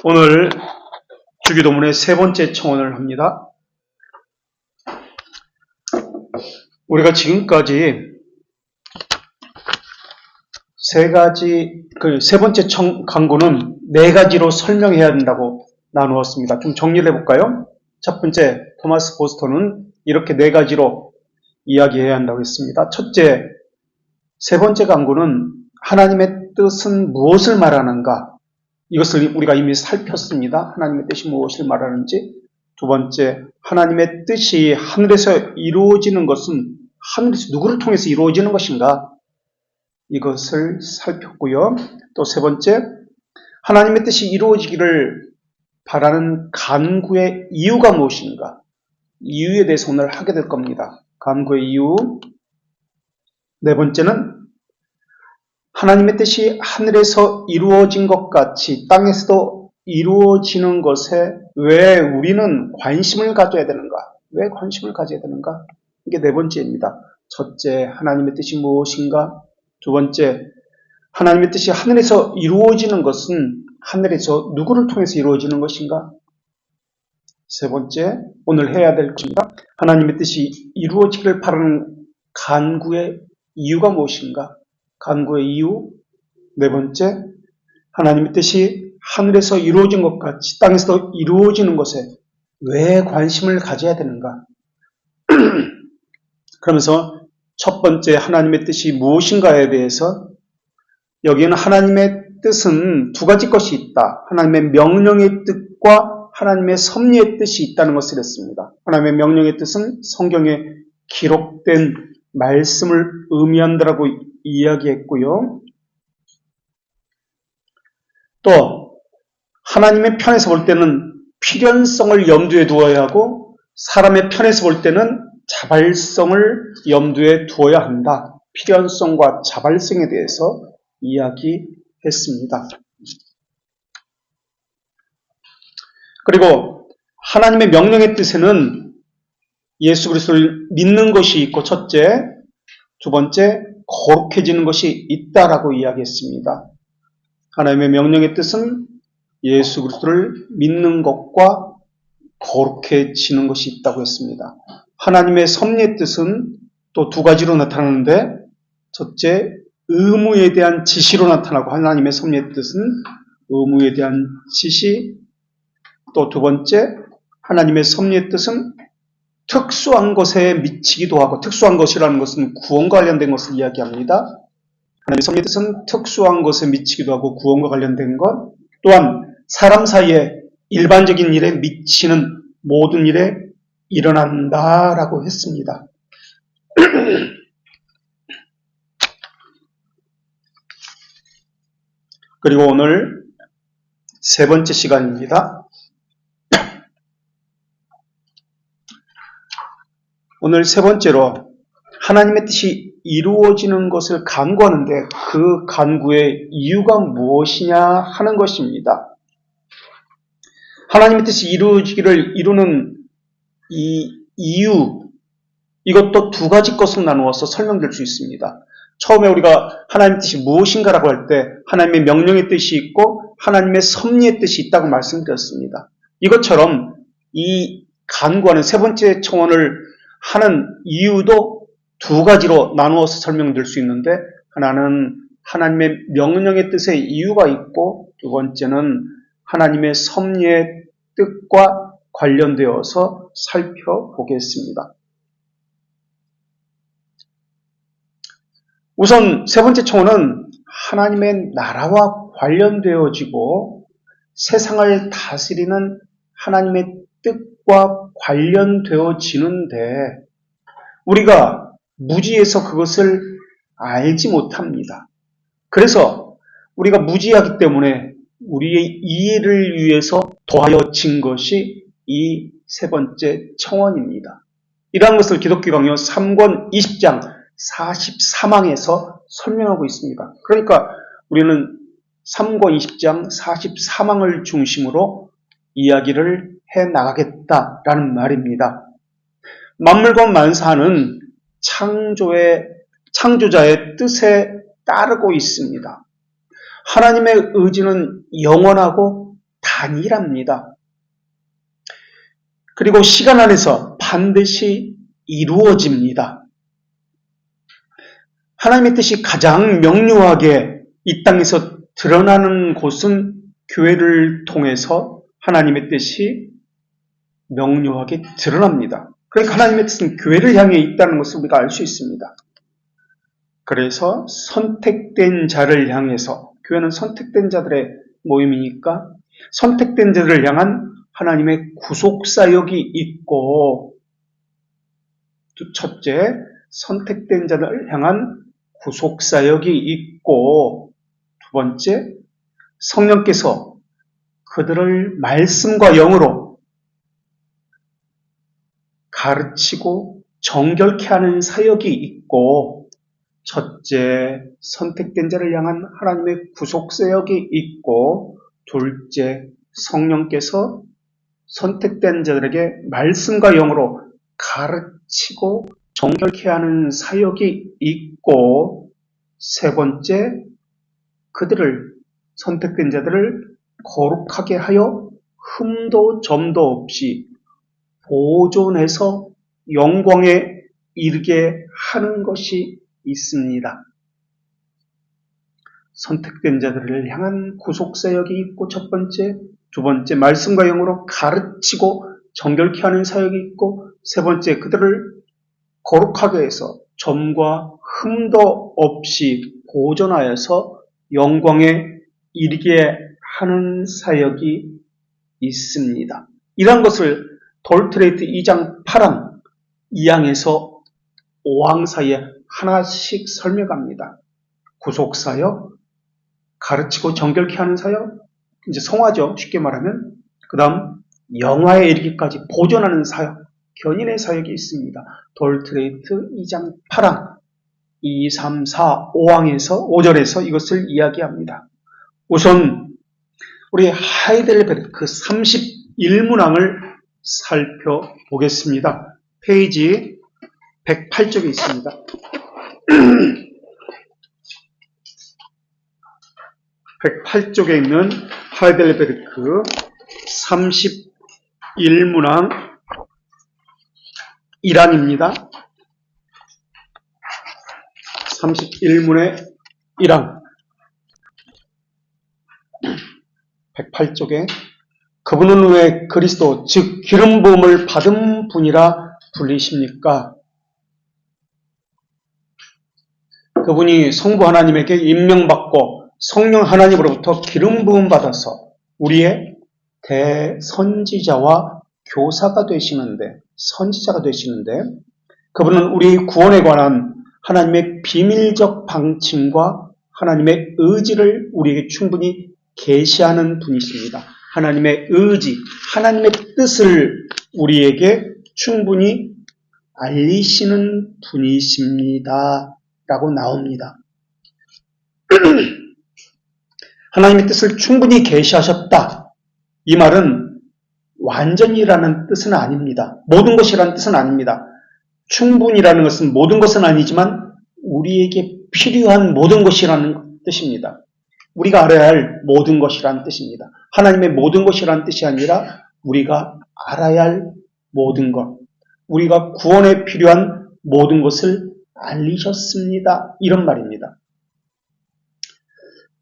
오늘 주기도문의 세 번째 청원을 합니다. 우리가 지금까지 세 번째 강구는 네 가지로 설명해야 된다고 나누었습니다. 좀 정리를 해볼까요? 첫 번째, 토마스 보스턴은 이렇게 네 가지로 이야기해야 한다고 했습니다. 첫째, 세 번째 강구는 하나님의 뜻은 무엇을 말하는가? 이것을 우리가 이미 살폈습니다. 하나님의 뜻이 무엇을 말하는지. 두 번째, 하나님의 뜻이 하늘에서 이루어지는 것은 하늘에서 누구를 통해서 이루어지는 것인가? 이것을 살폈고요. 또 세 번째, 하나님의 뜻이 이루어지기를 바라는 간구의 이유가 무엇인가? 이유에 대해서 오늘 하게 될 겁니다. 간구의 이유. 네 번째는 하나님의 뜻이 하늘에서 이루어진 것 같이 땅에서도 이루어지는 것에 왜 우리는 관심을 가져야 되는가? 왜 관심을 가져야 되는가? 이게 네 번째입니다. 첫째, 하나님의 뜻이 무엇인가? 두 번째, 하나님의 뜻이 하늘에서 이루어지는 것은 하늘에서 누구를 통해서 이루어지는 것인가? 세 번째, 오늘 해야 될 것입니다. 하나님의 뜻이 이루어지기를 바라는 간구의 이유가 무엇인가? 간구의 이유. 네 번째, 하나님의 뜻이 하늘에서 이루어진 것 같이 땅에서도 이루어지는 것에 왜 관심을 가져야 되는가? 그러면서 첫 번째 하나님의 뜻이 무엇인가에 대해서 여기에는 하나님의 뜻은 두 가지 것이 있다. 하나님의 명령의 뜻과 하나님의 섭리의 뜻이 있다는 것을 했습니다. 하나님의 명령의 뜻은 성경에 기록된 말씀을 의미한다라고 이야기했고요. 또 하나님의 편에서 볼 때는 필연성을 염두에 두어야 하고 사람의 편에서 볼 때는 자발성을 염두에 두어야 한다. 필연성과 자발성에 대해서 이야기했습니다. 그리고 하나님의 명령의 뜻에는 예수 그리스도를 믿는 것이 있고 첫째, 두 번째, 거룩해지는 것이 있다라고 이야기했습니다. 하나님의 명령의 뜻은 예수 그리스도를 믿는 것과 거룩해지는 것이 있다고 했습니다. 하나님의 섭리의 뜻은 또 두 가지로 나타나는데 첫째, 의무에 대한 지시로 나타나고 하나님의 섭리의 뜻은 의무에 대한 지시. 또 두 번째, 하나님의 섭리의 뜻은 특수한 것에 미치기도 하고 특수한 것이라는 것은 구원과 관련된 것을 이야기합니다. 하나님의 섭리의 뜻은 특수한 것에 미치기도 하고 구원과 관련된 것 또한 사람 사이에 일반적인 일에 미치는 모든 일에 일어난다라고 했습니다. 그리고 오늘 세 번째 시간입니다. 오늘 세 번째로 하나님의 뜻이 이루어지는 것을 간구하는데 그 간구의 이유가 무엇이냐 하는 것입니다. 하나님의 뜻이 이루어지기를 이루는 이 이유, 이것도 두 가지 것으로 나누어서 설명될 수 있습니다. 처음에 우리가 하나님의 뜻이 무엇인가라고 할 때 하나님의 명령의 뜻이 있고 하나님의 섭리의 뜻이 있다고 말씀드렸습니다. 이것처럼 이 간구하는 세 번째 청원을 하는 이유도 두 가지로 나누어서 설명될 수 있는데 하나는 하나님의 명령의 뜻의 이유가 있고 두 번째는 하나님의 섭리의 뜻과 관련되어서 살펴보겠습니다. 우선 세 번째 청원은 하나님의 나라와 관련되어지고 세상을 다스리는 하나님의 뜻과 관련되어지는데 우리가 무지해서 그것을 알지 못합니다. 그래서 우리가 무지하기 때문에 우리의 이해를 위해서 더하여진 것이 이 세 번째 청원입니다. 이러한 것을 기독교 강요 3권 20장 44망에서 설명하고 있습니다. 그러니까 우리는 3권 20장 44망을 중심으로 이야기를 해나가겠다라는 말입니다. 만물과 만사는 창조자의 뜻에 따르고 있습니다. 하나님의 의지는 영원하고 아니랍니다. 그리고 시간 안에서 반드시 이루어집니다. 하나님의 뜻이 가장 명료하게 이 땅에서 드러나는 곳은 교회를 통해서 하나님의 뜻이 명료하게 드러납니다. 그러니까 하나님의 뜻은 교회를 향해 있다는 것을 우리가 알 수 있습니다. 그래서 선택된 자를 향해서, 교회는 선택된 자들의 모임이니까 선택된 자들을 향한 하나님의 구속사역이 있고, 첫째, 선택된 자를 향한 구속사역이 있고, 두 번째, 성령께서 그들을 말씀과 영으로 가르치고 정결케 하는 사역이 있고, 첫째, 선택된 자를 향한 하나님의 구속사역이 있고, 둘째, 성령께서 선택된 자들에게 말씀과 영으로 가르치고 정결케 하는 사역이 있고, 세 번째, 그들을, 선택된 자들을 거룩하게 하여 흠도 점도 없이 보존해서 영광에 이르게 하는 것이 있습니다. 선택된 자들을 향한 구속사역이 있고, 첫 번째, 두 번째, 말씀과 영으로 가르치고 정결케 하는 사역이 있고, 세 번째, 그들을 거룩하게 해서 점과 흠도 없이 보존하여서 영광에 이르게 하는 사역이 있습니다. 이런 것을 돌트레이트 2장 8항, 2항에서 5항 사이에 하나씩 설명합니다. 구속사역, 가르치고 정결케 하는 사역, 이제 성화죠. 쉽게 말하면. 그 다음 영화에 이르기까지 보존하는 사역, 견인의 사역이 있습니다. 돌트레이트 2장 8항, 2, 3, 4, 5항에서 5절에서 이것을 이야기합니다. 우선 우리 하이델베르크 31문항을 살펴보겠습니다. 페이지 108쪽에 있습니다. 108쪽에 있는 하이델베르크 31문항 1항입니다. 31문의 1항 108쪽에 그분은 왜 그리스도 즉 기름 부음을 받은 분이라 불리십니까? 그분이 성부 하나님에게 임명받고 성령 하나님으로부터 기름 부음 받아서 우리의 대선지자와 교사가 되시는데, 선지자가 되시는데, 그분은 우리 구원에 관한 하나님의 비밀적 방침과 하나님의 의지를 우리에게 충분히 계시하는 분이십니다. 하나님의 의지, 하나님의 뜻을 우리에게 충분히 알리시는 분이십니다. 라고 나옵니다. 하나님의 뜻을 충분히 계시하셨다. 이 말은 완전이라는 뜻은 아닙니다. 모든 것이라는 뜻은 아닙니다. 충분이라는 것은 모든 것은 아니지만 우리에게 필요한 모든 것이라는 뜻입니다. 우리가 알아야 할 모든 것이라는 뜻입니다. 하나님의 모든 것이라는 뜻이 아니라 우리가 알아야 할 모든 것, 우리가 구원에 필요한 모든 것을 알리셨습니다. 이런 말입니다.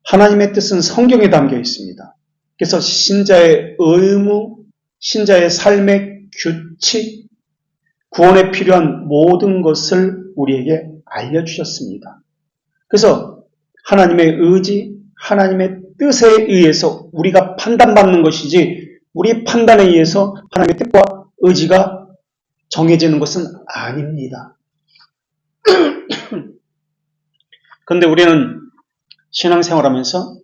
하나님의 뜻은 성경에 담겨 있습니다. 그래서 신자의 의무, 신자의 삶의 규칙, 구원에 필요한 모든 것을 우리에게 알려주셨습니다. 그래서 하나님의 의지, 하나님의 뜻에 의해서 우리가 판단받는 것이지 우리 판단에 의해서 하나님의 뜻과 의지가 정해지는 것은 아닙니다. 그런데 우리는 신앙생활하면서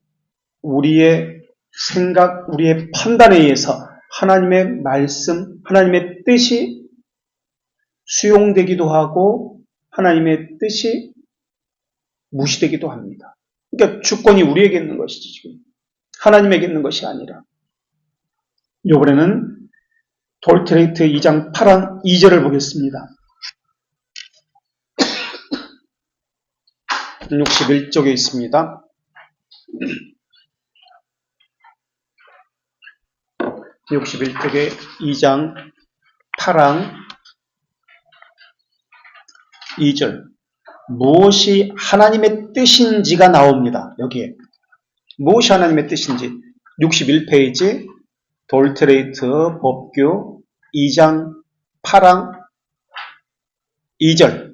우리의 생각, 우리의 판단에 의해서 하나님의 말씀, 하나님의 뜻이 수용되기도 하고 하나님의 뜻이 무시되기도 합니다. 그러니까 주권이 우리에게 있는 것이지 지금 하나님에게 있는 것이 아니라. 이번에는 돌트레이트 2장 8항 2절을 보겠습니다. 61쪽에 있습니다. 61쪽에 2장 8항 2절 무엇이 하나님의 뜻인지가 나옵니다. 여기에 무엇이 하나님의 뜻인지 61페이지 돌트레이트 법규 2장 8항 2절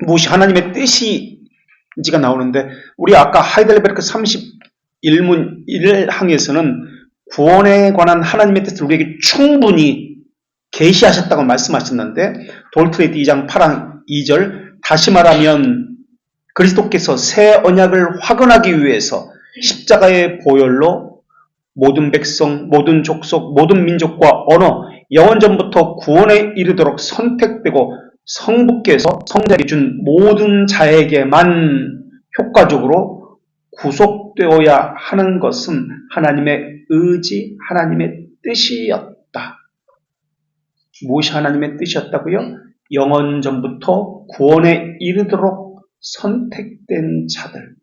무엇이 하나님의 뜻인지가 나오는데 우리 아까 하이델베르크 31문 1항에서는 구원에 관한 하나님의 뜻을 우리에게 충분히 계시하셨다고 말씀하셨는데 돌트레이트 2장 8항 2절 다시 말하면 그리스도께서 새 언약을 확언하기 위해서 십자가의 보혈로 모든 백성, 모든 족속, 모든 민족과 언어, 영원전부터 구원에 이르도록 선택되고 성부께서 성자에게 준 모든 자에게만 효과적으로 구속되어야 하는 것은 하나님의 의지, 하나님의 뜻이었다. 무엇이 하나님의 뜻이었다고요? 영원전부터 구원에 이르도록 선택된 자들.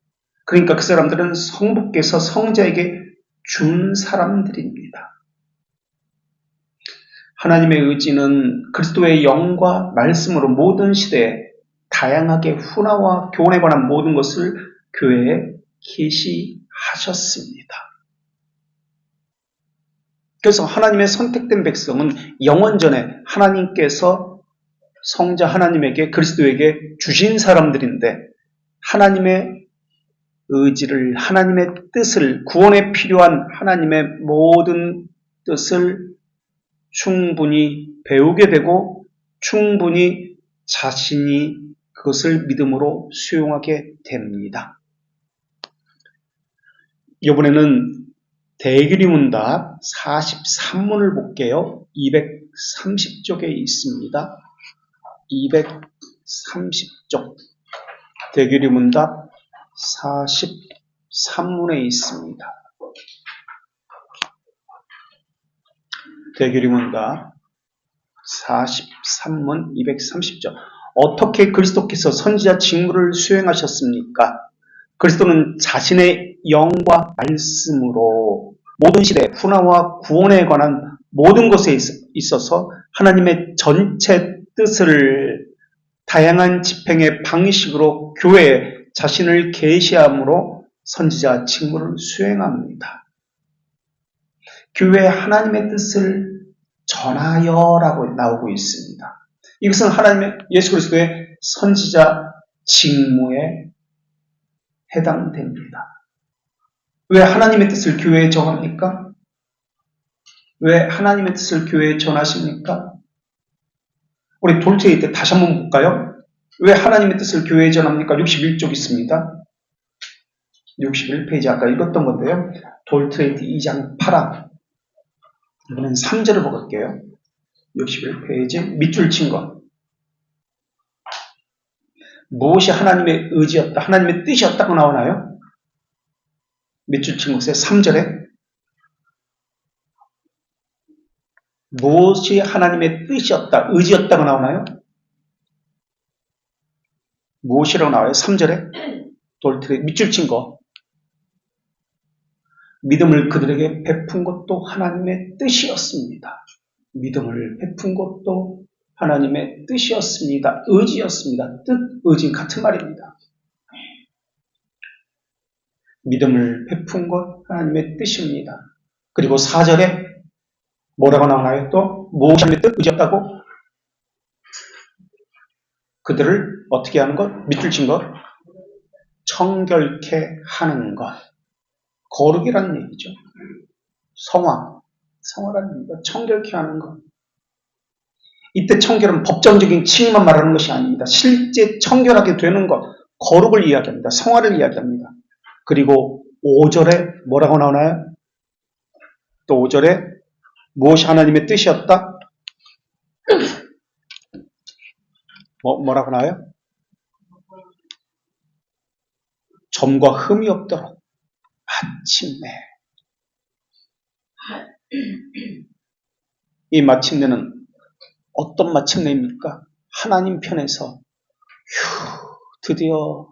그러니까 그 사람들은 성부께서 성자에게 준 사람들입니다. 하나님의 의지는 그리스도의 영과 말씀으로 모든 시대에 다양하게 훈화와 교훈에 관한 모든 것을 교회에 계시하셨습니다. 그래서 하나님의 선택된 백성은 영원전에 하나님께서 성자 하나님에게 그리스도에게 주신 사람들인데 하나님의 의지를 하나님의 뜻을 구원에 필요한 하나님의 모든 뜻을 충분히 배우게 되고 충분히 자신이 그것을 믿음으로 수용하게 됩니다. 이번에는 대규리문답 43문을 볼게요. 230쪽에 있습니다. 230쪽 대규리문답 43문에 있습니다. 대규리문답 43문 230쪽 어떻게 그리스도께서 선지자 직무를 수행하셨습니까? 그리스도는 자신의 영과 말씀으로 모든 시대 훈화와 구원에 관한 모든 것에 있어서 하나님의 전체 뜻을 다양한 집행의 방식으로 교회에 자신을 계시함으로 선지자 직무를 수행합니다. 교회에 하나님의 뜻을 전하여라고 나오고 있습니다. 이것은 하나님의 예수 그리스도의 선지자 직무에 해당됩니다. 왜 하나님의 뜻을 교회에 전합니까? 왜 하나님의 뜻을 교회에 전하십니까? 우리 돌트레이 때 다시 한번 볼까요? 왜 하나님의 뜻을 교회에 전합니까? 61쪽 있습니다. 61페이지 아까 읽었던 건데요. 돌트레이트 2장 8항 이번엔 3절을 볼게요. 61페이지 밑줄 친 것. 무엇이 하나님의 의지였다, 하나님의 뜻이었다고 나오나요? 밑줄 친 것에 3절에 무엇이 하나님의 뜻이었다, 의지였다고 나오나요? 무엇이라고 나와요? 3절에 돌트레 밑줄 친 거. 믿음을 그들에게 베푼 것도 하나님의 뜻이었습니다. 믿음을 베푼 것도 하나님의 뜻이었습니다. 의지였습니다. 뜻, 의지 같은 말입니다. 믿음을 베푼 것 하나님의 뜻입니다. 그리고 4절에 뭐라고 나오나요? 또 무엇이 하나님의 뜻, 의지였다고? 그들을 어떻게 하는 것? 밑줄 친 것? 청결케 하는 것. 거룩이라는 얘기죠. 성화라는 얘기가 청결케 하는 것. 이때 청결은 법정적인 칭의만 말하는 것이 아닙니다. 실제 청결하게 되는 것, 거룩을 이야기합니다. 성화를 이야기합니다. 그리고 5절에 뭐라고 나오나요? 또 5절에 무엇이 하나님의 뜻이었다? 뭐라고 나와요? 점과 흠이 없도록 마침내. 이 마침내는 어떤 마침내입니까? 하나님 편에서 드디어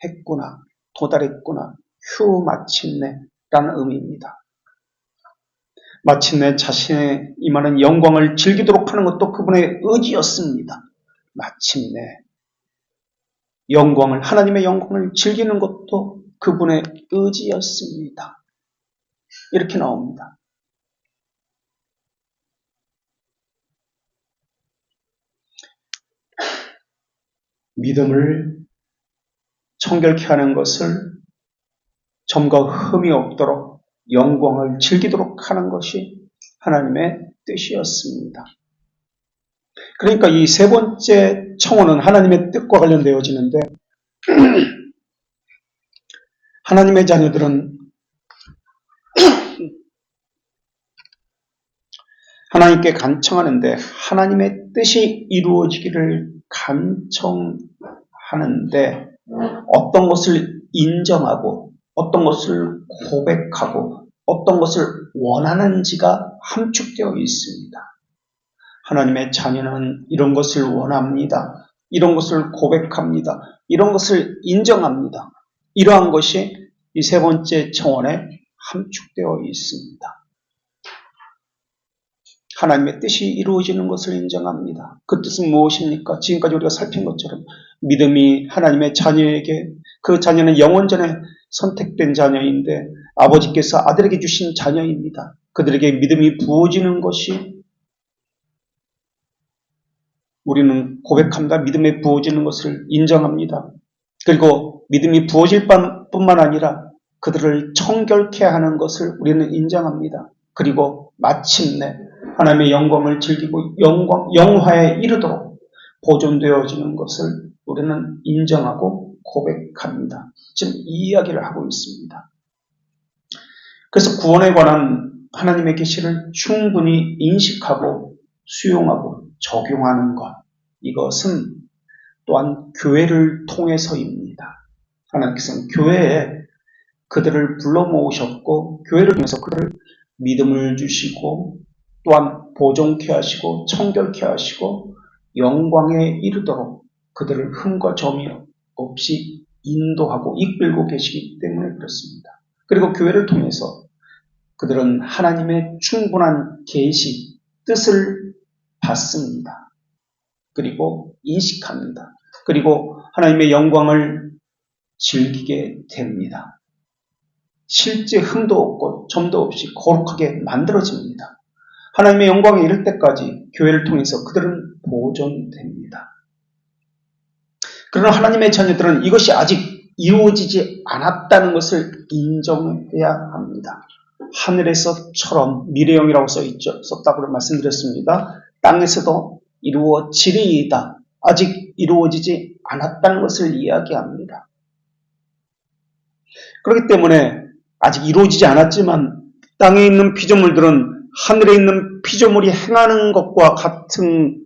했구나, 도달했구나, 마침내라는 의미입니다. 마침내 자신의 임하는 영광을 즐기도록 하는 것도 그분의 의지였습니다. 마침내 하나님의 영광을 즐기는 것도 그분의 의지였습니다. 이렇게 나옵니다. 믿음을 청결케 하는 것을 점과 흠이 없도록 영광을 즐기도록 하는 것이 하나님의 뜻이었습니다. 그러니까 이 세 번째 청혼은 하나님의 뜻과 관련되어지는데 하나님의 자녀들은 하나님께 간청하는데 하나님의 뜻이 이루어지기를 간청하는데 어떤 것을 인정하고 어떤 것을 고백하고 어떤 것을 원하는지가 함축되어 있습니다. 하나님의 자녀는 이런 것을 원합니다. 이런 것을 고백합니다. 이런 것을 인정합니다. 이러한 것이 이 세 번째 청원에 함축되어 있습니다. 하나님의 뜻이 이루어지는 것을 인정합니다. 그 뜻은 무엇입니까? 지금까지 우리가 살핀 것처럼 믿음이 하나님의 자녀에게, 그 자녀는 영원 전에 선택된 자녀인데 아버지께서 아들에게 주신 자녀입니다. 그들에게 믿음이 부어지는 것이 우리는 고백합니다. 믿음에 부어지는 것을 인정합니다. 그리고 믿음이 부어질 뿐만 아니라 그들을 청결케 하는 것을 우리는 인정합니다. 그리고 마침내 하나님의 영광을 즐기고 영화에 이르도록 보존되어지는 것을 우리는 인정하고 고백합니다. 지금 이 이야기를 하고 있습니다. 그래서 구원에 관한 하나님의 계시를 충분히 인식하고 수용하고 적용하는 것, 이것은 또한 교회를 통해서입니다. 하나님께서는 교회에 그들을 불러 모으셨고 교회를 통해서 그들을 믿음을 주시고 또한 보존케 하시고 청결케 하시고 영광에 이르도록 그들을 흠과 점이 없이 인도하고 이끌고 계시기 때문에 그렇습니다. 그리고 교회를 통해서 그들은 하나님의 충분한 계시, 뜻을 받습니다. 그리고 인식합니다. 그리고 하나님의 영광을 즐기게 됩니다. 실제 흠도 없고 점도 없이 거룩하게 만들어집니다. 하나님의 영광에 이를 때까지 교회를 통해서 그들은 보존됩니다. 그러나 하나님의 자녀들은 이것이 아직 이루어지지 않았다는 것을 인정해야 합니다. 하늘에서처럼 미래형이라고 썼다고 말씀드렸습니다. 땅에서도 이루어지리이다. 아직 이루어지지 않았다는 것을 이야기합니다. 그렇기 때문에 아직 이루어지지 않았지만 땅에 있는 피조물들은 하늘에 있는 피조물이 행하는 것과 같은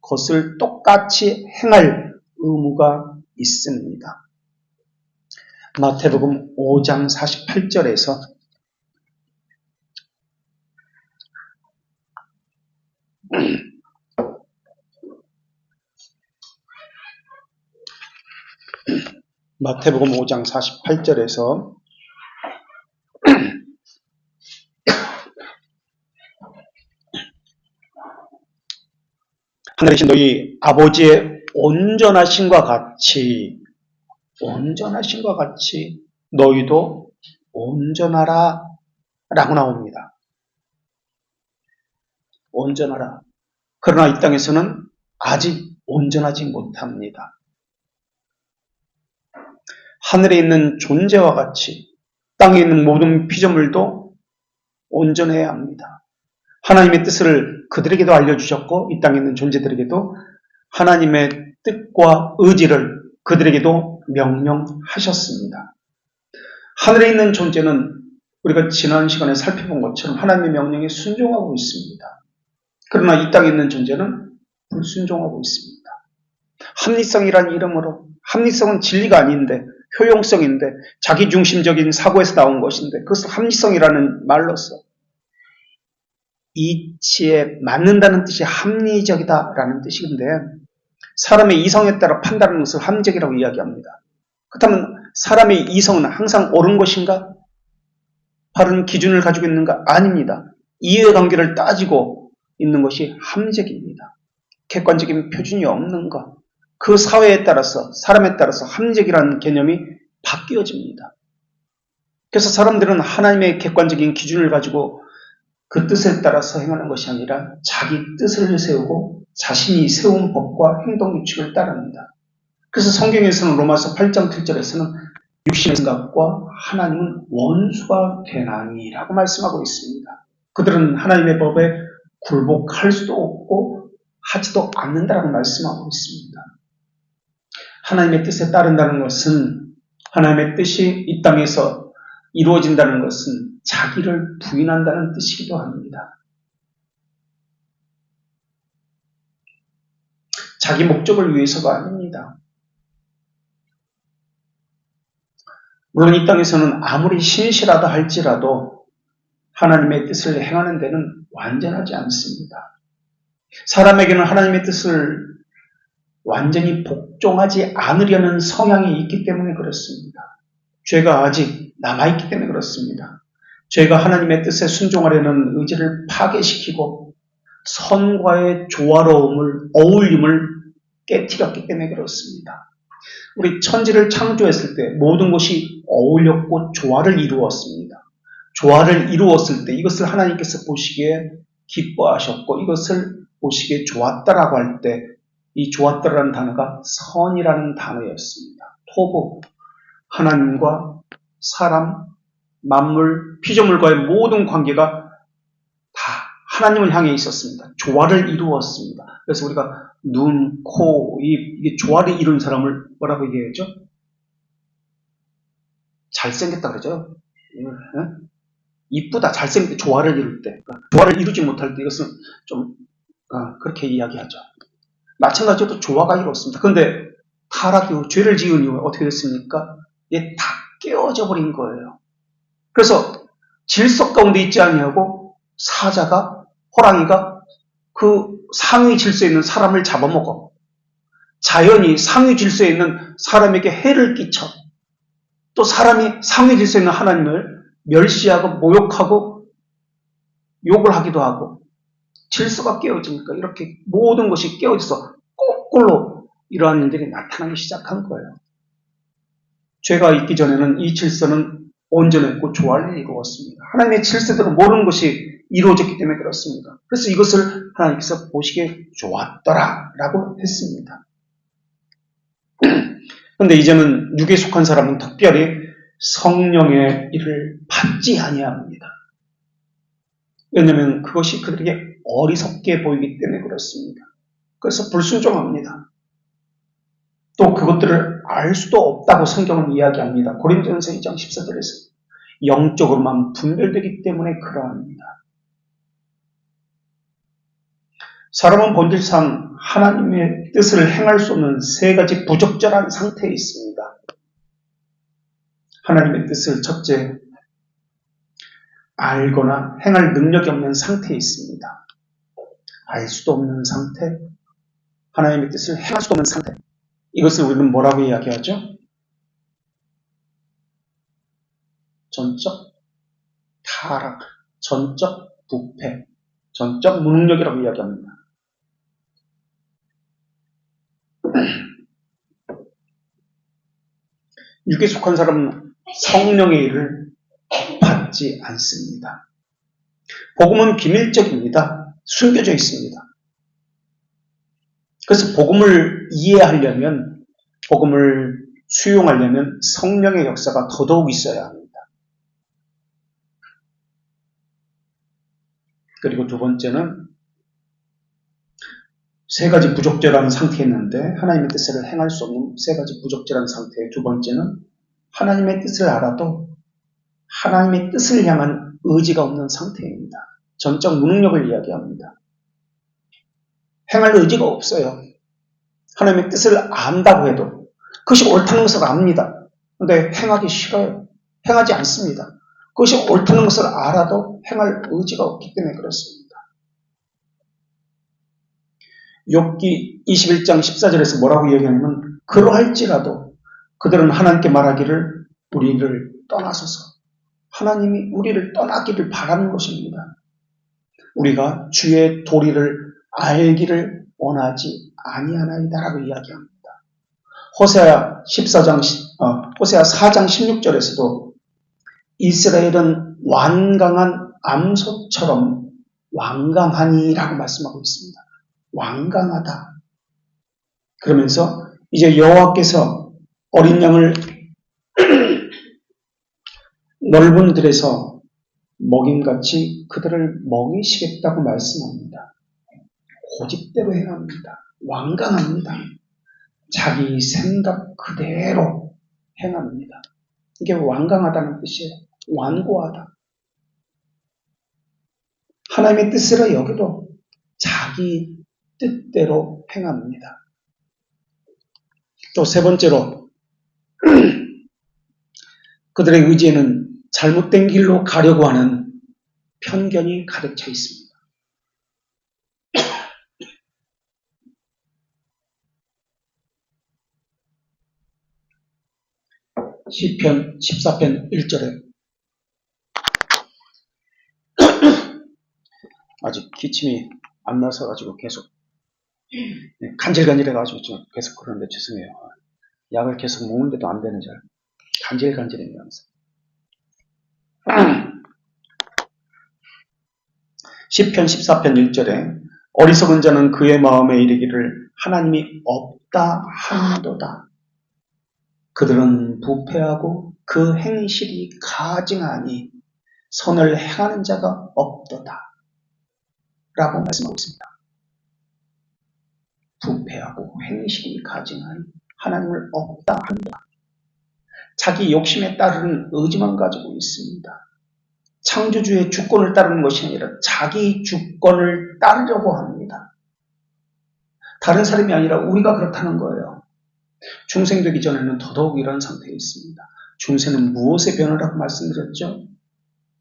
것을 똑같이 행할 의무가 있습니다. 마태복음 5장 48절에서 마태복음 5장 48절에서 하늘에 계신 너희 아버지의 온전하심과 같이 너희도 온전하라 라고 나옵니다. 온전하라. 그러나 이 땅에서는 아직 온전하지 못합니다. 하늘에 있는 존재와 같이 땅에 있는 모든 피조물도 온전해야 합니다. 하나님의 뜻을 그들에게도 알려주셨고 이 땅에 있는 존재들에게도 하나님의 뜻과 의지를 그들에게도 명령하셨습니다. 하늘에 있는 존재는 우리가 지난 시간에 살펴본 것처럼 하나님의 명령에 순종하고 있습니다. 그러나 이 땅에 있는 존재는 불순종하고 있습니다. 합리성이란 이름으로, 합리성은 진리가 아닌데 효용성인데 자기중심적인 사고에서 나온 것인데 그것을 합리성이라는 말로써 이치에 맞는다는 뜻이 합리적이다라는 뜻인데 사람의 이성에 따라 판단하는 것을 합리적이라고 이야기합니다. 그렇다면 사람의 이성은 항상 옳은 것인가? 바른 기준을 가지고 있는가? 아닙니다. 이해관계를 따지고 있는 것이 함정입니다. 객관적인 표준이 없는 것. 그 사회에 따라서, 사람에 따라서 함정이라는 개념이 바뀌어집니다. 그래서 사람들은 하나님의 객관적인 기준을 가지고 그 뜻에 따라서 행하는 것이 아니라 자기 뜻을 세우고 자신이 세운 법과 행동 규칙을 따릅니다. 그래서 성경에서는 로마서 8장 7절에서는 육신의 생각과 하나님은 원수가 되나니라고 말씀하고 있습니다. 그들은 하나님의 법에 굴복할 수도 없고 하지도 않는다라고 말씀하고 있습니다. 하나님의 뜻에 따른다는 것은, 하나님의 뜻이 이 땅에서 이루어진다는 것은 자기를 부인한다는 뜻이기도 합니다. 자기 목적을 위해서가 아닙니다. 물론 이 땅에서는 아무리 신실하다 할지라도 하나님의 뜻을 행하는 데는 완전하지 않습니다. 사람에게는 하나님의 뜻을 완전히 복종하지 않으려는 성향이 있기 때문에 그렇습니다. 죄가 아직 남아있기 때문에 그렇습니다. 죄가 하나님의 뜻에 순종하려는 의지를 파괴시키고 선과의 조화로움을, 어울림을 깨뜨렸기 때문에 그렇습니다. 우리 천지를 창조했을 때 모든 것이 어울렸고 조화를 이루었습니다. 조화를 이루었을 때 이것을 하나님께서 보시기에 기뻐하셨고 이것을 보시기에 좋았다라고 할 때 이 좋았다라는 단어가 선이라는 단어였습니다. 토부, 하나님과 사람, 만물, 피조물과의 모든 관계가 다 하나님을 향해 있었습니다. 조화를 이루었습니다. 그래서 우리가 눈, 코, 입, 이게 조화를 이룬 사람을 뭐라고 얘기하죠? 잘생겼다 그러죠? 이쁘다, 잘생겼다, 조화를 이룰 때. 조화를 이루지 못할 때 이것은 좀 그렇게 이야기하죠. 마찬가지로 조화가 이루었습니다. 그런데 타락 이후, 죄를 지은 이후에 어떻게 됐습니까? 이게 다 깨어져 버린 거예요. 그래서 질서 가운데 있지 아니하고 사자가, 호랑이가 그 상위 질서에 있는 사람을 잡아먹어. 자연이 상위 질서에 있는 사람에게 해를 끼쳐. 또 사람이 상위 질서에 있는 하나님을 멸시하고 모욕하고 욕을 하기도 하고 질서가 깨어지니까 이렇게 모든 것이 깨어져서 거꾸로 이러한 일들이 나타나기 시작한 거예요. 죄가 있기 전에는 이 질서는 온전했고 조화를 이루었습니다. 하나님의 질서대로 모든 것이 이루어졌기 때문에 그렇습니다. 그래서 이것을 하나님께서 보시기에 좋았더라라고 했습니다. 그런데 이제는 육에 속한 사람은 특별히 성령의 일을 받지 아니합니다. 왜냐하면 그것이 그들에게 어리석게 보이기 때문에 그렇습니다. 그래서 불순종합니다. 또 그것들을 알 수도 없다고 성경은 이야기합니다. 고린도전서 2장 14절에서 영적으로만 분별되기 때문에 그러합니다. 사람은 본질상 하나님의 뜻을 행할 수 없는 세 가지 부적절한 상태에 있습니다. 하나님의 뜻을 첫째, 알거나 행할 능력이 없는 상태에 있습니다. 알 수도 없는 상태, 하나님의 뜻을 행할 수도 없는 상태. 이것을 우리는 뭐라고 이야기하죠? 전적 타락, 전적 부패, 전적 무능력이라고 이야기합니다. 육에 속한 사람은 성령의 일을 받지 않습니다. 복음은 비밀적입니다. 숨겨져 있습니다. 그래서 복음을 이해하려면, 복음을 수용하려면 성령의 역사가 더더욱 있어야 합니다. 그리고 두 번째는 세 가지 부적절한 상태에 있는데 하나님의 뜻을 행할 수 없는 세 가지 부적절한 상태. 두 번째는 하나님의 뜻을 알아도 하나님의 뜻을 향한 의지가 없는 상태입니다. 전적 무능력을 이야기합니다. 행할 의지가 없어요. 하나님의 뜻을 안다고 해도 그것이 옳다는 것을 압니다. 그런데 행하기 싫어요. 행하지 않습니다. 그것이 옳다는 것을 알아도 행할 의지가 없기 때문에 그렇습니다. 욥기 21장 14절에서 뭐라고 이야기하냐면 그러할지라도 그들은 하나님께 말하기를 우리를 떠나소서. 하나님이 우리를 떠나기를 바라는 것입니다. 우리가 주의 도리를 알기를 원하지 아니하나이다라고 이야기합니다. 호세아 4장 16절에서도 이스라엘은 완강한 암소처럼 완강하니라고 말씀하고 있습니다. 완강하다. 그러면서 이제 여호와께서 어린 양을 넓은 들에서 먹임같이 그들을 먹이시겠다고 말씀합니다. 고집대로 행합니다. 완강합니다. 자기 생각 그대로 행합니다. 이게 완강하다는 뜻이에요. 완고하다. 하나님의 뜻으로 여기도 자기 뜻대로 행합니다. 또 세 번째로 그들의 의지에는 잘못된 길로 가려고 하는 편견이 가득 차 있습니다. 시편 14편 1절에 아직 기침이 안 나서 가지고 계속 간질간질해 가지고 계속 그러는데 죄송해요. 약을 계속 먹는데도 안 되는 잘 간질간질해면서 시편 14편 1절에 어리석은 자는 그의 마음에 이르기를 하나님이 없다 하는도다. 그들은 부패하고 그 행실이 가증하니 선을 행하는 자가 없도다. 라고 말씀하고 있습니다. 부패하고 행실이 가증하니 하나님을 없다 한다. 자기 욕심에 따르는 의지만 가지고 있습니다. 창조주의 주권을 따르는 것이 아니라 자기 주권을 따르려고 합니다. 다른 사람이 아니라 우리가 그렇다는 거예요. 중생되기 전에는 더더욱 이런 상태에 있습니다. 중생은 무엇의 변화라고 말씀드렸죠?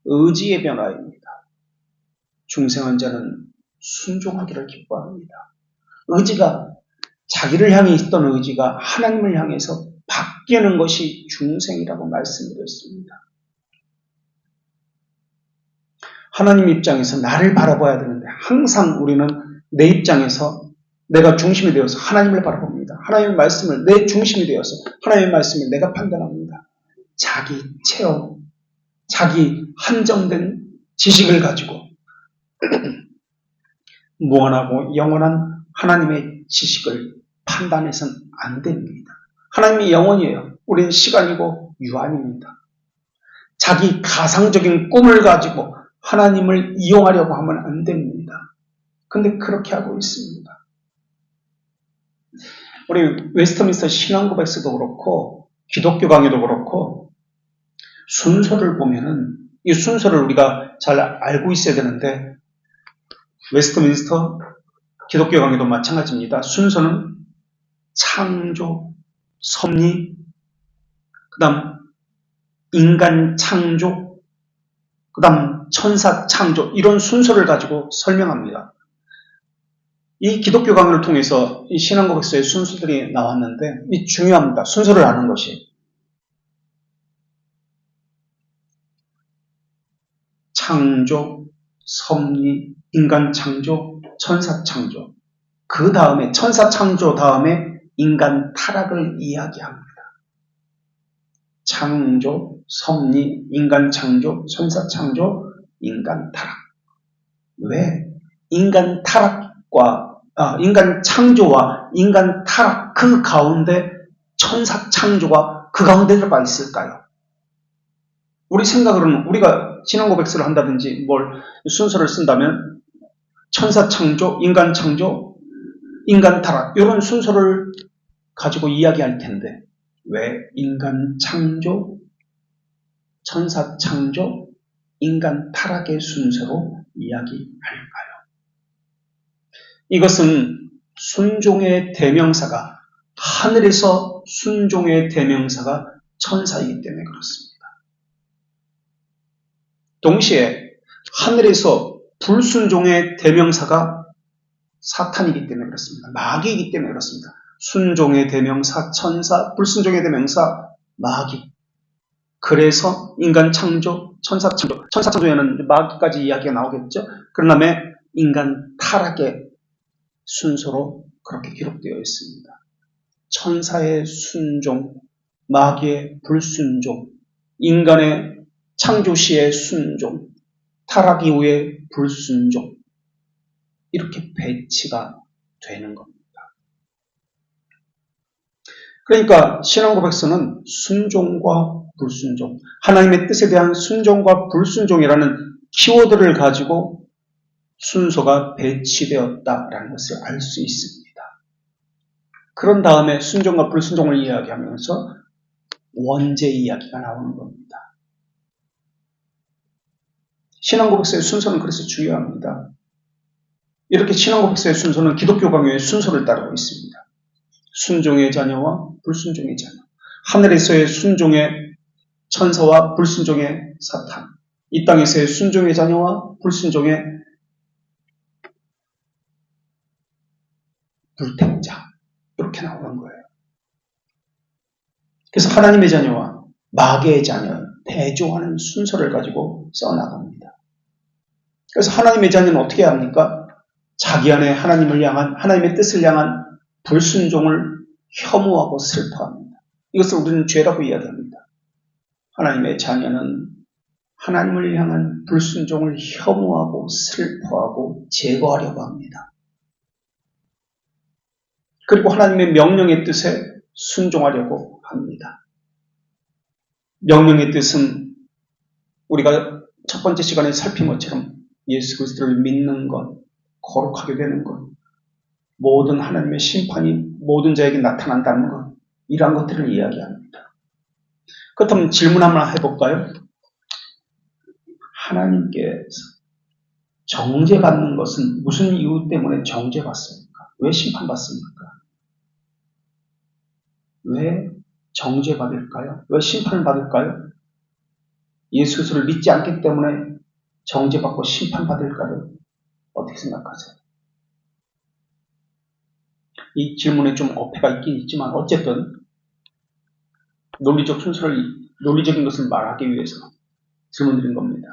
의지의 변화입니다. 중생한 자는 순종하기를 기뻐합니다. 의지가 자기를 향해 있던 의지가 하나님을 향해서 바뀌는 것이 중생이라고 말씀드렸습니다. 하나님 입장에서 나를 바라봐야 되는데 항상 우리는 내 입장에서 내가 중심이 되어서 하나님을 바라봅니다. 하나님의 말씀을 내 중심이 되어서 하나님의 말씀을 내가 판단합니다. 자기 체험, 자기 한정된 지식을 가지고 무한하고 영원한 하나님의 지식을 판단해서는 안 됩니다. 하나님이 영원이에요. 우리는 시간이고 유한입니다. 자기 가상적인 꿈을 가지고 하나님을 이용하려고 하면 안 됩니다. 근데 그렇게 하고 있습니다. 우리 웨스트민스터 신앙고백서도 그렇고 기독교 강의도 그렇고 순서를 보면은 이 순서를 우리가 잘 알고 있어야 되는데 웨스트민스터 기독교 강의도 마찬가지입니다. 순서는 창조, 섭리, 그 다음 인간 창조, 그 다음 천사 창조 이런 순서를 가지고 설명합니다. 이 기독교 강의를 통해서 이 신앙고백서의 순서들이 나왔는데 이 중요합니다. 순서를 아는 것이. 창조, 섭리, 인간 창조, 천사 창조. 그 다음에 천사 창조 다음에 인간 타락을 이야기합니다. 창조, 섭리, 인간 창조, 천사 창조, 인간 타락. 왜? 인간 창조와 인간 타락 그 가운데 천사 창조가 그 가운데 들어가 있을까요? 우리 생각으로는 우리가 신앙고백서를 한다든지 뭘 순서를 쓴다면 천사 창조, 인간 창조, 인간 타락 이런 순서를 가지고 이야기할 텐데 왜 인간 창조, 천사 창조, 인간 타락의 순서로 이야기할까요? 이것은 순종의 대명사가 하늘에서 순종의 대명사가 천사이기 때문에 그렇습니다. 동시에 하늘에서 불순종의 대명사가 사탄이기 때문에 그렇습니다. 마귀이기 때문에 그렇습니다. 순종의 대명사 천사, 불순종의 대명사 마귀. 그래서 인간 창조, 천사 창조, 천사 창조에는 마귀까지 이야기가 나오겠죠. 그런 다음에 인간 타락의 순서로 그렇게 기록되어 있습니다. 천사의 순종, 마귀의 불순종, 인간의 창조시의 순종, 타락 이후의 불순종, 이렇게 배치가 되는 겁니다. 그러니까 신앙 고백서는 순종과 불순종, 하나님의 뜻에 대한 순종과 불순종이라는 키워드를 가지고 순서가 배치되었다라는 것을 알 수 있습니다. 그런 다음에 순종과 불순종을 이야기하면서 원죄 이야기가 나오는 겁니다. 신앙 고백서의 순서는 그래서 중요합니다. 이렇게 신앙 고백서의 순서는 기독교 강요의 순서를 따르고 있습니다. 순종의 자녀와 불순종의 자녀, 하늘에서의 순종의 천사와 불순종의 사탄, 이 땅에서의 순종의 자녀와 불순종의 불택자, 이렇게 나오는 거예요. 그래서 하나님의 자녀와 마귀의 자녀, 대조하는 순서를 가지고 써나갑니다. 그래서 하나님의 자녀는 어떻게 합니까? 자기 안에 하나님을 향한, 하나님의 뜻을 향한 불순종을 혐오하고 슬퍼합니다. 이것을 우리는 죄라고 이야기합니다. 하나님의 자녀는 하나님을 향한 불순종을 혐오하고 슬퍼하고 제거하려고 합니다. 그리고 하나님의 명령의 뜻에 순종하려고 합니다. 명령의 뜻은 우리가 첫 번째 시간에 살핀 것처럼 예수 그리스도를 믿는 것, 거룩하게 되는 것, 모든 하나님의 심판이 모든 자에게 나타난다는 것, 이러한 것들을 이야기합니다. 그렇다면 질문 한번 해볼까요? 하나님께서 정죄받는 것은 무슨 이유 때문에 정죄받습니까? 왜 심판받습니까? 왜 정죄받을까요? 왜 심판을 받을까요? 예수 그리스도를 믿지 않기 때문에 정죄받고 심판받을까요? 어떻게 생각하세요? 이 질문에 좀 어폐가 있긴 있지만 어쨌든 논리적인 것을 말하기 위해서 질문드린 겁니다.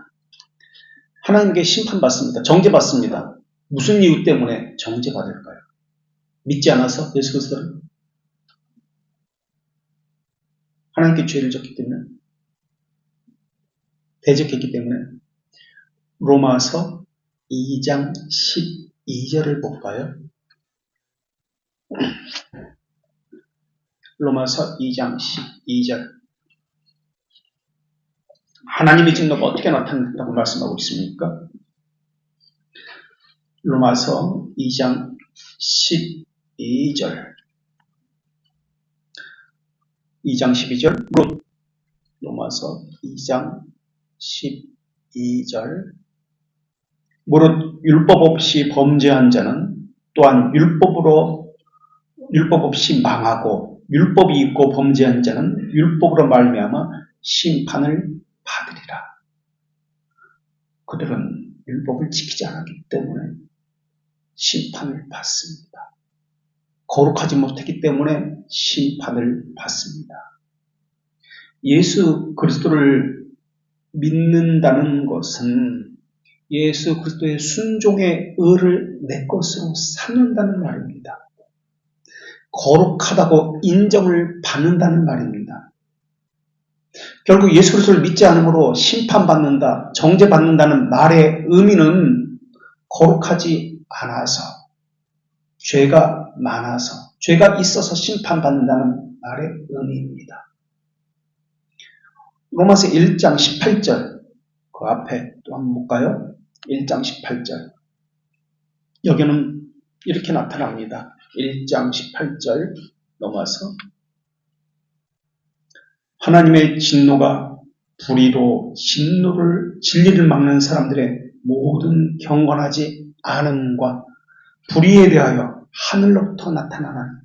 하나님께 심판받습니다. 정죄받습니다. 무슨 이유 때문에 정죄받을까요? 믿지 않아서 예수 그리스도를? 하나님께 죄를 졌기 때문에? 대적했기 때문에? 로마서 2장 12절을 볼까요? 로마서 2장 12절. 하나님의 진노가 어떻게 나타난다고 말씀하고 있습니까? 로마서 2장 12절. 2장 12절. 로마서 2장 12절. 무릇 율법 없이 범죄한 자는 또한 율법 없이 망하고 율법이 있고 범죄한 자는 율법으로 말미암아 심판을 받으리라. 그들은 율법을 지키지 않았기 때문에 심판을 받습니다. 거룩하지 못했기 때문에 심판을 받습니다. 예수 그리스도를 믿는다는 것은 예수 그리스도의 순종의 의를 내 것으로 삼는다는 말입니다. 거룩하다고 인정을 받는다는 말입니다. 결국 예수 그리스도를 믿지 않으므로 심판받는다, 정죄받는다는 말의 의미는 거룩하지 않아서, 죄가 많아서, 죄가 있어서 심판받는다는 말의 의미입니다. 로마서 1장 18절, 그 앞에 또 한번 볼까요? 1장 18절. 여기는 이렇게 나타납니다. 1장 18절 넘어서 하나님의 진노가 불의로 진리를 막는 사람들의 모든 경건하지 않음과 불의에 대하여 하늘로부터 나타나는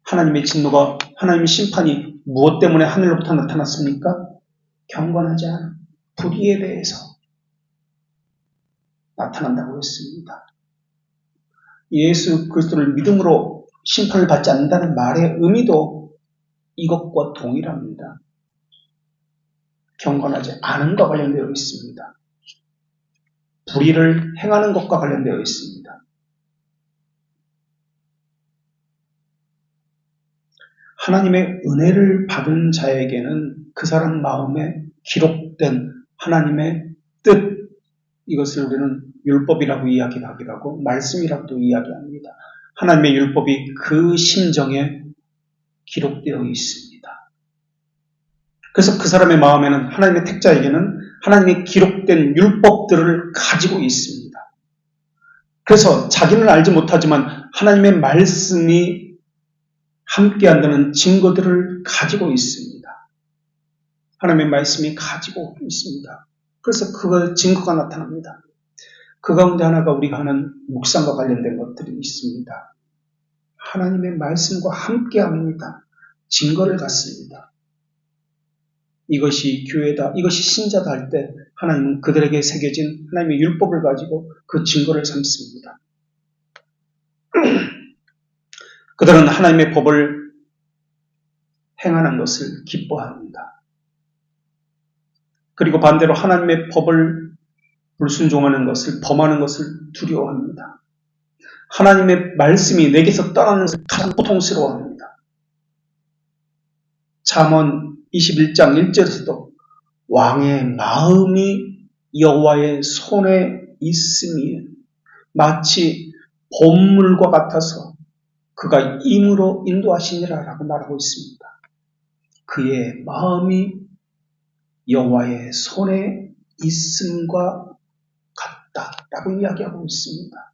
하나님의 진노가, 하나님의 심판이 무엇 때문에 하늘로부터 나타났습니까? 경건하지 않은 불의에 대해서 나타난다고 했습니다. 예수 그리스도를 믿음으로 심판을 받지 않는다는 말의 의미도 이것과 동일합니다. 경건하지 않음과 관련되어 있습니다. 불의를 행하는 것과 관련되어 있습니다. 하나님의 은혜를 받은 자에게는 그 사람 마음에 기록된 하나님의 뜻, 이것을 우리는 율법이라고 이야기하기도 하고 말씀이라고도 이야기합니다. 하나님의 율법이 그 심정에 기록되어 있습니다. 그래서 그 사람의 마음에는, 하나님의 택자에게는 하나님의 기록된 율법들을 가지고 있습니다. 그래서 자기는 알지 못하지만 하나님의 말씀이 함께한다는 증거들을 가지고 있습니다. 하나님의 말씀이 가지고 있습니다. 그래서 그 증거가 나타납니다. 그 가운데 하나가 우리가 하는 묵상과 관련된 것들이 있습니다. 하나님의 말씀과 함께합니다. 증거를 갖습니다. 이것이 교회다, 이것이 신자다 할 때 하나님은 그들에게 새겨진 하나님의 율법을 가지고 그 증거를 삼습니다. 그들은 하나님의 법을 행하는 것을 기뻐합니다. 그리고 반대로 하나님의 법을 불순종하는 것을, 범하는 것을 두려워합니다. 하나님의 말씀이 내게서 떠나는 것을 가장 고통스러워합니다. 잠언 21장 1절에서도 왕의 마음이 여호와의 손에 있으니 마치 봄물과 같아서 그가 임으로 인도하시니라 라고 말하고 있습니다. 그의 마음이 여호와의 손에 있음과 같다라고 이야기하고 있습니다.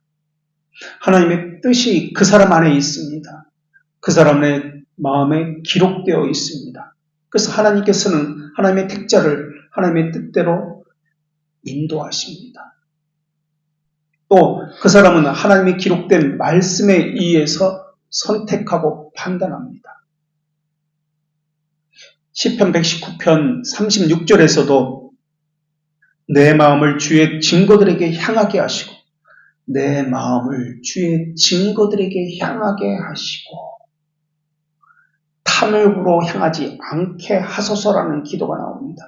하나님의 뜻이 그 사람 안에 있습니다. 그 사람의 마음에 기록되어 있습니다. 그래서 하나님께서는 하나님의 택자를 하나님의 뜻대로 인도하십니다. 또 그 사람은 하나님의 기록된 말씀에 의해서 선택하고 판단합니다. 시편 119편 36절에서도 내 마음을 주의 증거들에게 향하게 하시고 내 마음을 주의 증거들에게 향하게 하시고 탐욕으로 향하지 않게 하소서라는 기도가 나옵니다.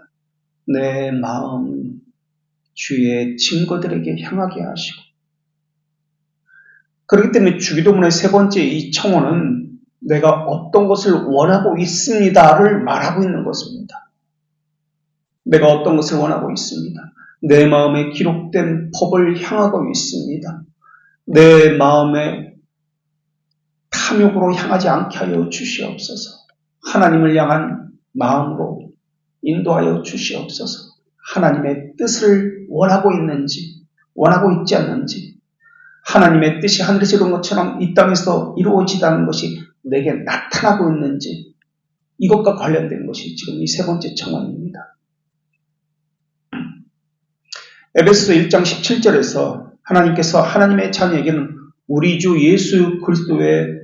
내 마음 주의 증거들에게 향하게 하시고. 그렇기 때문에 주기도문의 세 번째 이 청원은 내가 어떤 것을 원하고 있습니다를 말하고 있는 것입니다. 내가 어떤 것을 원하고 있습니다. 내 마음에 기록된 법을 향하고 있습니다. 내 마음에 탐욕으로 향하지 않게 하여 주시옵소서. 하나님을 향한 마음으로 인도하여 주시옵소서. 하나님의 뜻을 원하고 있는지, 원하고 있지 않는지, 하나님의 뜻이 하늘에서 이룬 것처럼 이 땅에서 이루어지다는 것이 내게 나타나고 있는지, 이것과 관련된 것이 지금 이 세 번째 청원입니다. 에베소서 1장 17절에서 하나님께서 하나님의 자녀에게는 우리 주 예수 그리스도의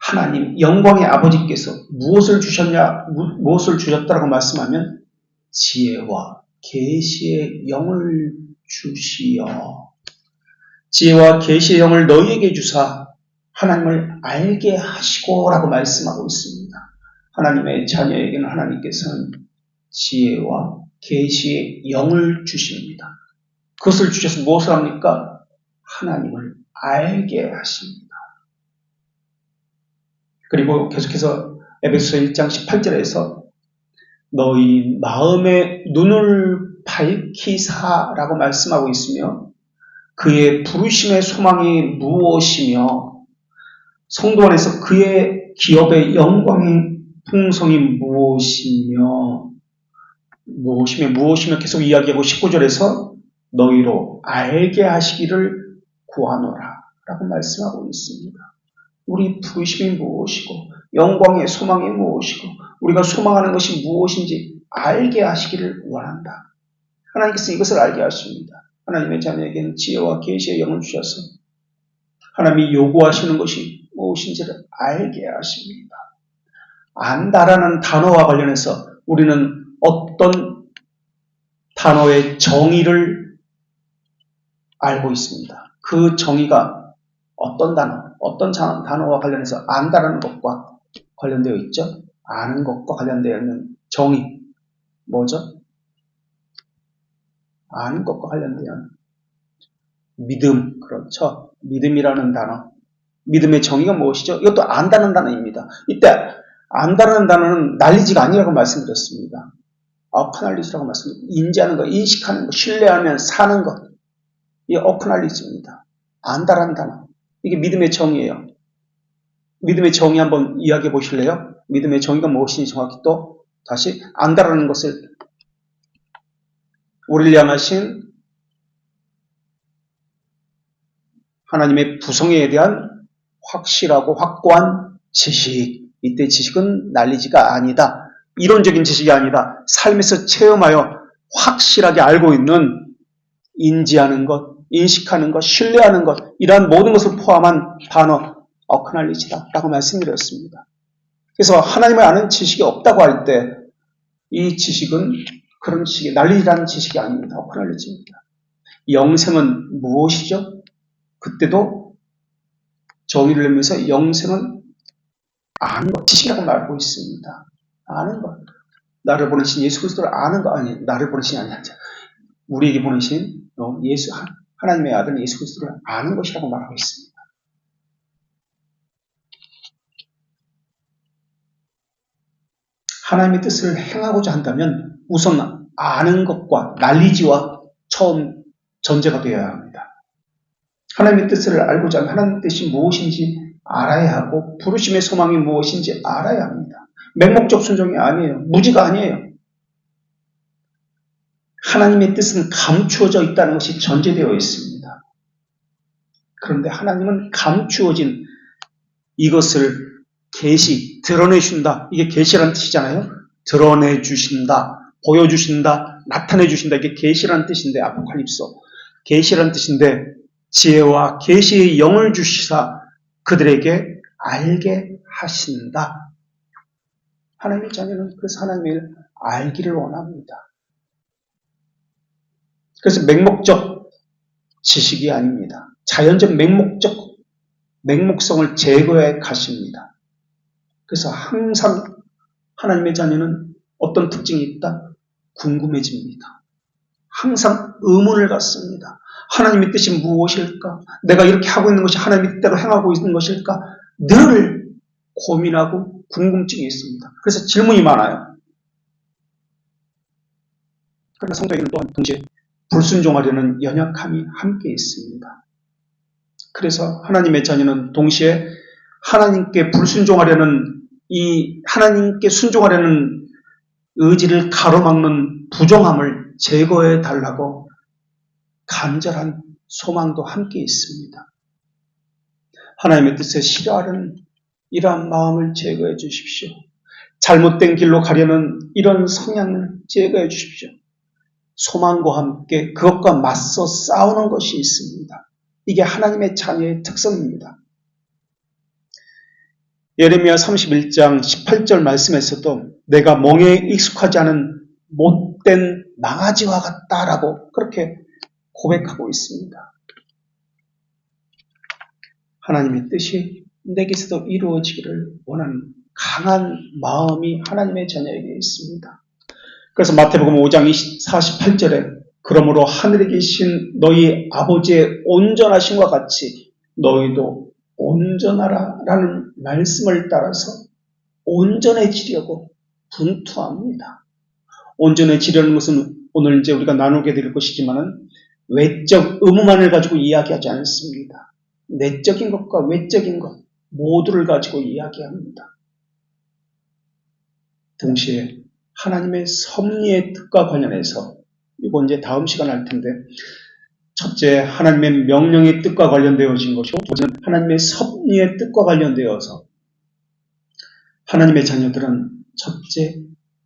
하나님, 영광의 아버지께서 무엇을 주셨다라고 말씀하면 지혜와 계시의 영을 주시어 지혜와 계시의 영을 너희에게 주사 하나님을 알게 하시고라고 말씀하고 있습니다. 하나님의 자녀에게는 하나님께서는 지혜와 계시의 영을 주십니다. 그것을 주셔서 무엇을 합니까? 하나님을 알게 하십니다. 그리고 계속해서 에베소서 1장 18절에서 너희 마음의 눈을 밝히사라고 말씀하고 있으며 그의 부르심의 소망이 무엇이며 성도 안에서 그의 기업의 영광의 풍성이 무엇이며 계속 이야기하고 19절에서 너희로 알게 하시기를 구하노라 라고 말씀하고 있습니다. 우리 부르심이 무엇이고 영광의 소망이 무엇이고 우리가 소망하는 것이 무엇인지 알게 하시기를 원한다. 하나님께서 이것을 알게 하십니다. 하나님의 자녀에게는 지혜와 계시의 영을 주셔서 하나님이 요구하시는 것이 무엇인지를 알게 하십니다. 안다라는 단어와 관련해서 우리는 어떤 단어의 정의를 알고 있습니다. 그 정의가 어떤 단어와 관련해서 안다라는 것과 관련되어 있죠. 아는 것과 관련되어 있는 정의 뭐죠? 아는 것과 관련된 믿음, 그렇죠. 믿음이라는 단어. 믿음의 정의가 무엇이죠? 이것도 안다는 단어입니다. 이때 안다는 단어는 난리지가 아니라고 말씀드렸습니다. 어크날리지라고 말씀드립니다. 인지하는 것, 인식하는 것, 신뢰하면 사는 것. 이게 어크날리지입니다. 안다라는 단어. 이게 믿음의 정의예요. 믿음의 정의 한번 이야기해 보실래요? 믿음의 정의가 무엇인지 정확히 또 다시 안다라는 것을 우리를 향하신 하나님의 구성에 대한 확실하고 확고한 지식. 이때 지식은 난리지가 아니다. 이론적인 지식이 아니다. 삶에서 체험하여 확실하게 알고 있는 인지하는 것, 인식하는 것, 신뢰하는 것, 이러한 모든 것을 포함한 단어 어크날리지다 라고 말씀드렸습니다. 그래서 하나님을 아는 지식이 없다고 할 때 이 지식은 그런 지식이 난리라는 지식이 아닙니다. 어크날리지입니다. 영생은 무엇이죠? 그때도 정의를 내면서 영생은 아는 것, 지식이라고 말하고 있습니다. 아는 것. 나를 보내신 예수 그리스도를 아는 것 아니에요. 나를 보내신 아니야. 우리에게 보내신 예수, 하나님의 아들 예수 그리스도를 아는 것이라고 말하고 있습니다. 하나님의 뜻을 행하고자 한다면 우선 아는 것과 난리지와 처음 전제가 되어야 합니다. 하나님의 뜻을 알고자 하면 하나님의 뜻이 무엇인지 알아야 하고 부르심의 소망이 무엇인지 알아야 합니다. 맹목적 순종이 아니에요. 무지가 아니에요. 하나님의 뜻은 감추어져 있다는 것이 전제되어 있습니다. 그런데 하나님은 감추어진 이것을 드러내준다. 이게 계시라는 뜻이잖아요. 드러내주신다, 보여주신다, 나타내주신다. 이게 계시라는 뜻인데, 아포칼립소. 계시라는 뜻인데, 지혜와 계시의 영을 주시사 그들에게 알게 하신다. 하나님의 자녀는 그래서 하나님을 알기를 원합니다. 그래서 맹목적 지식이 아닙니다. 자연적 맹목성을 제거해 가십니다. 그래서 항상 하나님의 자녀는 어떤 특징이 있다? 궁금해집니다. 항상 의문을 갖습니다. 하나님의 뜻이 무엇일까? 내가 이렇게 하고 있는 것이 하나님의 뜻대로 행하고 있는 것일까? 늘 고민하고 궁금증이 있습니다. 그래서 질문이 많아요. 그러나 성도에게는 또한 동시에 불순종하려는 연약함이 함께 있습니다. 그래서 하나님의 자녀는 동시에 하나님께 불순종하려는 하나님께 순종하려는 의지를 가로막는 부정함을 제거해 달라고 간절한 소망도 함께 있습니다. 하나님의 뜻에 싫어하는 이러한 마음을 제거해 주십시오. 잘못된 길로 가려는 이런 성향을 제거해 주십시오. 소망과 함께 그것과 맞서 싸우는 것이 있습니다. 이게 하나님의 자녀의 특성입니다. 예레미야 31장 18절 말씀에서도 내가 멍에 익숙하지 않은 못된 망아지와 같다라고 그렇게 고백하고 있습니다. 하나님의 뜻이 내게서도 이루어지기를 원하는 강한 마음이 하나님의 자녀에게 있습니다. 그래서 마태복음 5장 48절에 그러므로 하늘에 계신 너희 아버지의 온전하심과 같이 너희도 온전하라 라는 말씀을 따라서 온전해지려고 분투합니다. 온전해지려는 것은 오늘 이제 우리가 나누게 될 것이지만은 외적 의무만을 가지고 이야기하지 않습니다. 내적인 것과 외적인 것 모두를 가지고 이야기합니다. 동시에 하나님의 섭리의 뜻과 관련해서 이건 이제 다음 시간에 할 텐데 첫째, 하나님의 명령의 뜻과 관련되어진 것이고 두 번째는 하나님의 섭리의 뜻과 관련되어서 하나님의 자녀들은 첫째,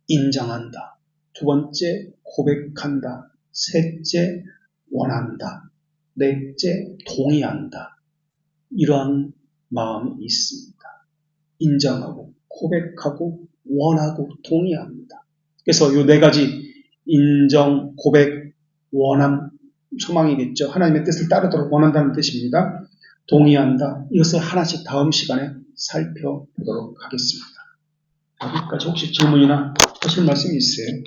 인정한다. 두 번째, 고백한다. 셋째, 원한다. 넷째, 동의한다. 이러한 마음이 있습니다. 인정하고 고백하고 원하고 동의합니다. 그래서 이 네 가지 인정, 고백, 원함, 소망이겠죠. 하나님의 뜻을 따르도록 원한다는 뜻입니다. 동의한다. 이것을 하나씩 다음 시간에 살펴보도록 하겠습니다. 여기까지 혹시 질문이나 하실 말씀이 있으세요?